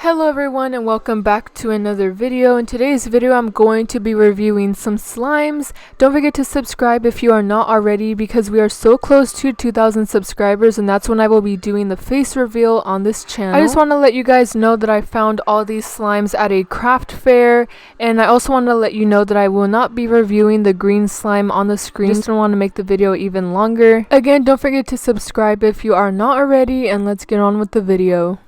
Hello everyone and welcome back to another video. In today's video I'm going to be reviewing some slimes. Don't forget to subscribe if you are not already because we are so close to 2,000 subscribers and that's when I will be doing the face reveal on this channel. I just want to let you guys know that I found all these slimes at a craft fair, and I also want to let you know that I will not be reviewing the green slime on the screen. Just don't want to make the video even longer. Again, don't forget to subscribe if you are not already, and let's get on with the video.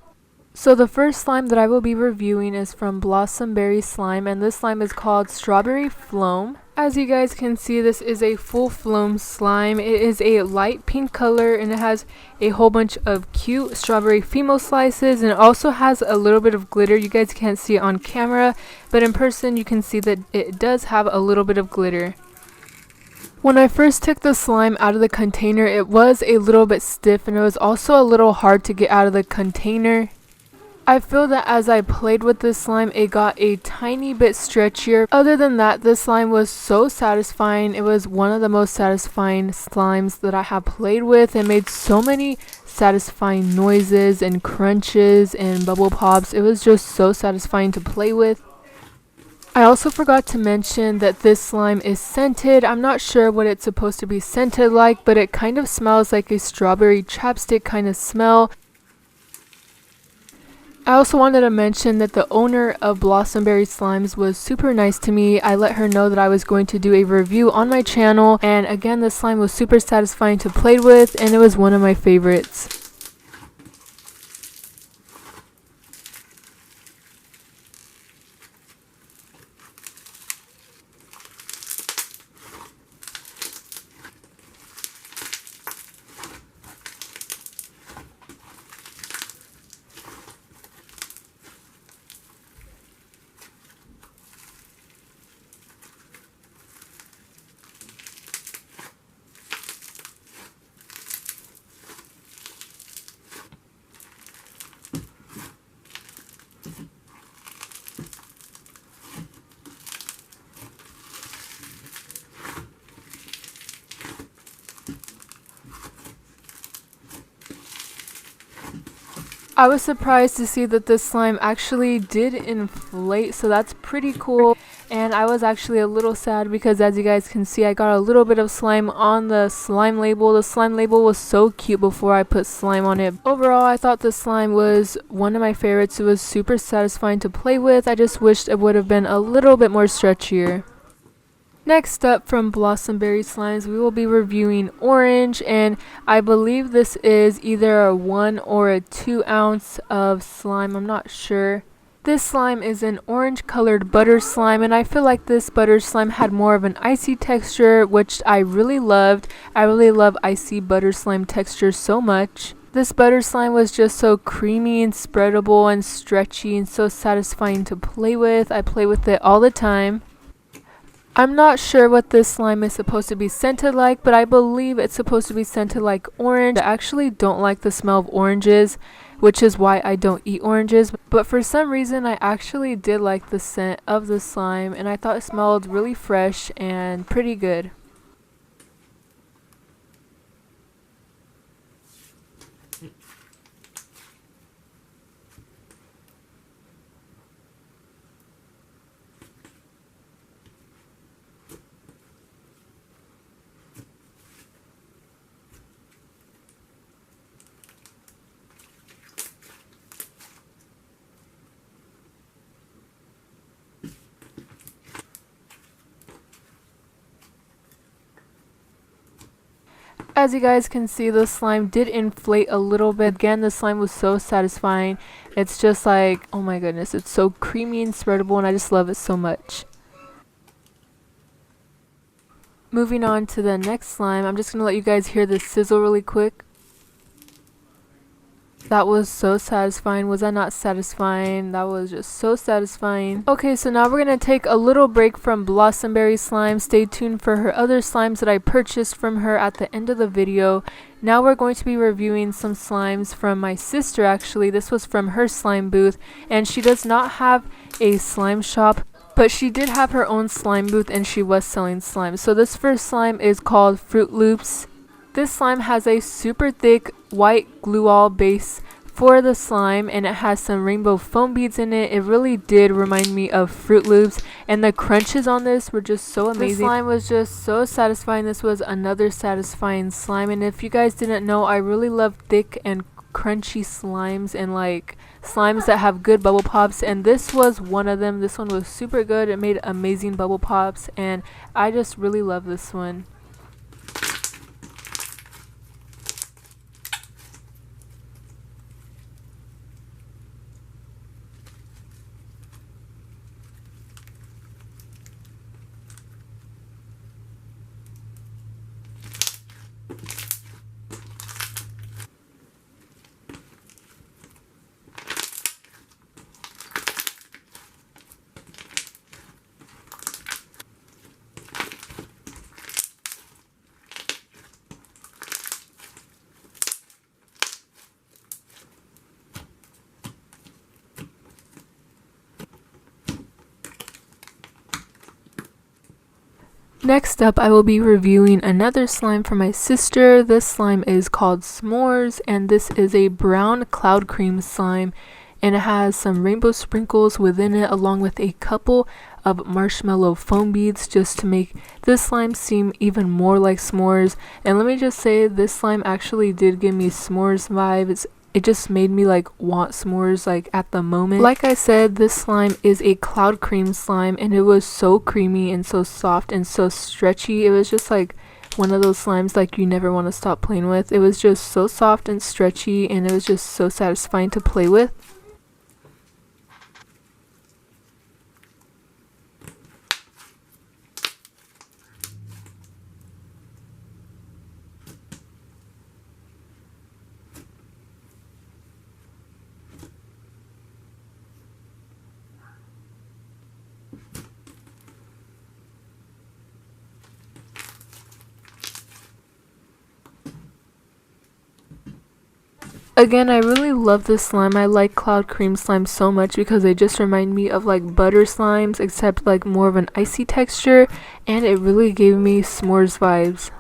So the first slime that I will be reviewing is from Blossomberry Slime, and this slime is called Strawberry Floam. As you guys can see, this is a full floam slime. It is a light pink color and it has a whole bunch of cute strawberry female slices, and it also has a little bit of glitter. You guys can't see it on camera, but in person you can see that it does have a little bit of glitter. When I first took the slime out of the container, it was a little bit stiff and it was also a little hard to get out of the container. I feel that as I played with this slime, it got a tiny bit stretchier. Other than that, this slime was so satisfying. It was one of the most satisfying slimes that I have played with. It made so many satisfying noises and crunches and bubble pops. It was just so satisfying to play with. I also forgot to mention that this slime is scented. I'm not sure what it's supposed to be scented like, but it kind of smells like a strawberry chapstick kind of smell. I also wanted to mention that the owner of Blossomberry Slimes was super nice to me. I let her know that I was going to do a review on my channel, and again, the slime was super satisfying to play with and it was one of my favorites. I was surprised to see that this slime actually did inflate, so that's pretty cool. And I was actually a little sad because, as you guys can see, I got a little bit of slime on the slime label. The slime label was so cute before I put slime on it. Overall, I thought the slime was one of my favorites. It was super satisfying to play with. I just wished it would have been a little bit more stretchier. Next up, from Blossomberry Slimes, we will be reviewing Orange, and I believe this is either a 1 or a 2 ounce of slime. I'm not sure. This slime is an orange colored butter slime, and I feel like this butter slime had more of an icy texture, which I really loved. I really love icy butter slime texture so much. This butter slime was just so creamy and spreadable and stretchy and so satisfying to play with. I play with it all the time. I'm not sure what this slime is supposed to be scented like, but I believe it's supposed to be scented like orange. I actually don't like the smell of oranges, which is why I don't eat oranges. But for some reason, I actually did like the scent of the slime, and I thought it smelled really fresh and pretty good. As you guys can see, the slime did inflate a little bit. Again, the slime was so satisfying. It's just like, oh my goodness, it's so creamy and spreadable, and I just love it so much. Moving on to the next slime, I'm just going to let you guys hear the sizzle really quick. That was so satisfying. Was that not satisfying? That was just so satisfying. Okay, so now we're going to take a little break from Blossomberry Slime. Stay tuned for her other slimes that I purchased from her at the end of the video. Now we're going to be reviewing some slimes from my sister, actually. This was from her slime booth, and she does not have a slime shop, but she did have her own slime booth and she was selling slime. So this first slime is called Fruit Loops. This slime has a super thick white glue-all base for the slime, and it has some rainbow foam beads in it. It really did remind me of Fruit Loops, and the crunches on this were just so amazing. The slime was just so satisfying. This was another satisfying slime, and if you guys didn't know, I really love thick and crunchy slimes and like slimes that have good bubble pops, and this was one of them. This one was super good. It made amazing bubble pops, and I just really love this one. Next up, I will be reviewing another slime for my sister. This slime is called S'mores, and this is a brown cloud cream slime, and it has some rainbow sprinkles within it along with a couple of marshmallow foam beads just to make this slime seem even more like s'mores. And let me just say, this slime actually did give me s'mores vibes. It just made me like want s'mores like at the moment. Like I said, this slime is a cloud cream slime, and it was so creamy and so soft and so stretchy. It was just like one of those slimes like you never want to stop playing with. It was just so soft and stretchy, and it was just so satisfying to play with. Again, I really love this slime. I like cloud cream slime so much because they just remind me of like butter slimes, except like more of an icy texture, and it really gave me s'mores vibes.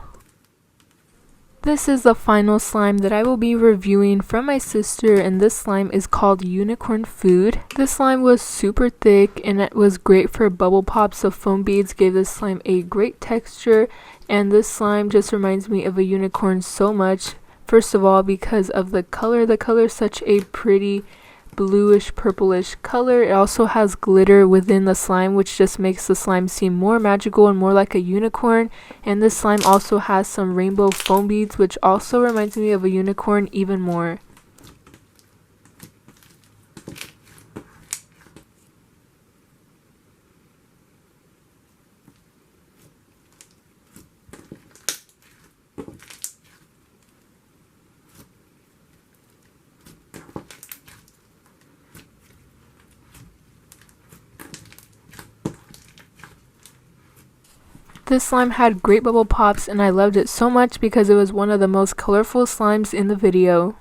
This is the final slime that I will be reviewing from my sister, and this slime is called Unicorn Food. This slime was super thick, and it was great for bubble pops, so foam beads gave this slime a great texture, and this slime just reminds me of a unicorn so much. First of all, because of the color. The color is such a pretty bluish purplish color. It also has glitter within the slime, which just makes the slime seem more magical and more like a unicorn. And this slime also has some rainbow foam beads, which also reminds me of a unicorn even more. This slime had great bubble pops, and I loved it so much because it was one of the most colorful slimes in the video.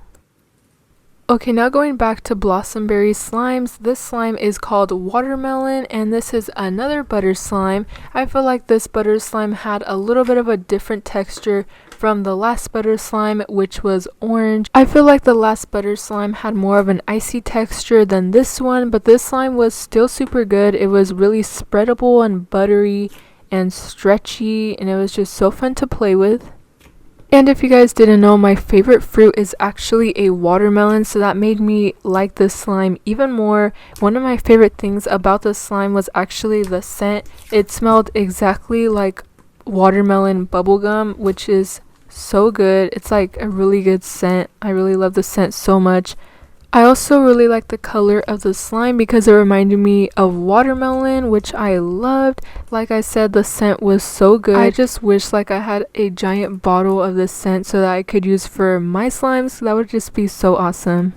Okay, now going back to Blossomberry slimes, this slime is called Watermelon, and this is another butter slime. I feel like this butter slime had a little bit of a different texture from the last butter slime, which was orange. I feel like the last butter slime had more of an icy texture than this one, but this slime was still super good. It was really spreadable and buttery and stretchy, and it was just so fun to play with. And if you guys didn't know, my favorite fruit is actually a watermelon, so that made me like this slime even more. One of my favorite things about this slime was actually the scent. It smelled exactly like watermelon bubblegum, which is so good. It's like a really good scent. I really love the scent so much. I also really like the color of the slime because it reminded me of watermelon, which I loved. Like I said, the scent was so good. I just wish like I had a giant bottle of this scent so that I could use for my slimes. That would just be so awesome.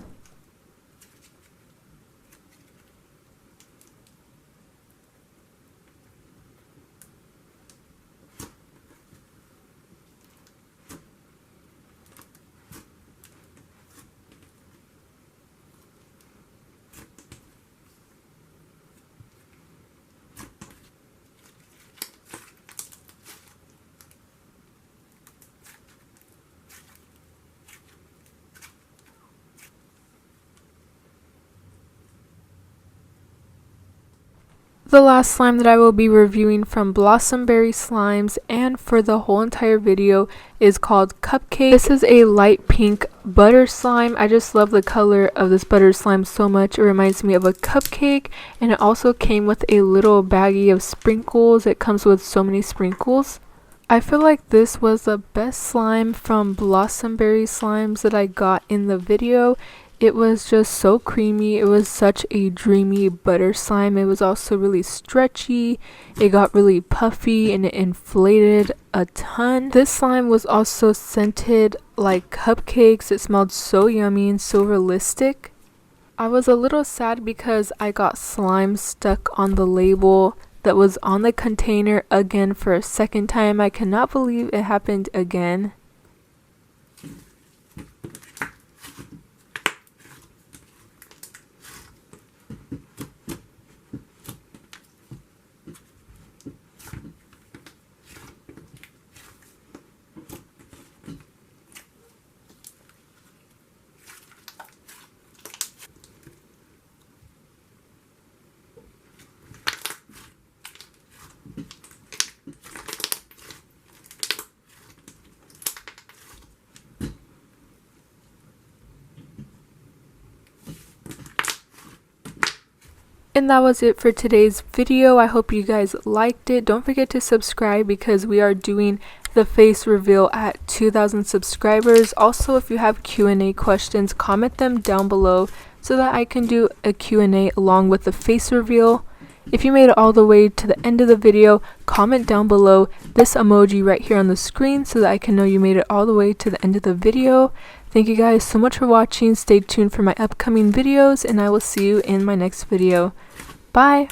The last slime that I will be reviewing from Blossomberry Slimes and for the whole entire video is called Cupcake. This is a light pink butter slime. I just love the color of this butter slime so much. It reminds me of a cupcake, and it also came with a little baggie of sprinkles. It comes with so many sprinkles. I feel like this was the best slime from Blossomberry Slimes that I got in the video. It was just so creamy. It was such a dreamy butter slime. It was also really stretchy. It got really puffy and it inflated a ton. This slime was also scented like cupcakes. It smelled so yummy and so realistic. I was a little sad because I got slime stuck on the label that was on the container again for a second time. I cannot believe it happened again. And that was it for today's video. I hope you guys liked it. Don't forget to subscribe because we are doing the face reveal at 2,000 subscribers. Also, if you have Q&A questions, comment them down below so that I can do a Q&A along with the face reveal. If you made it all the way to the end of the video, comment down below this emoji right here on the screen so that I can know you made it all the way to the end of the video. Thank you guys so much for watching. Stay tuned for my upcoming videos, and I will see you in my next video. Bye!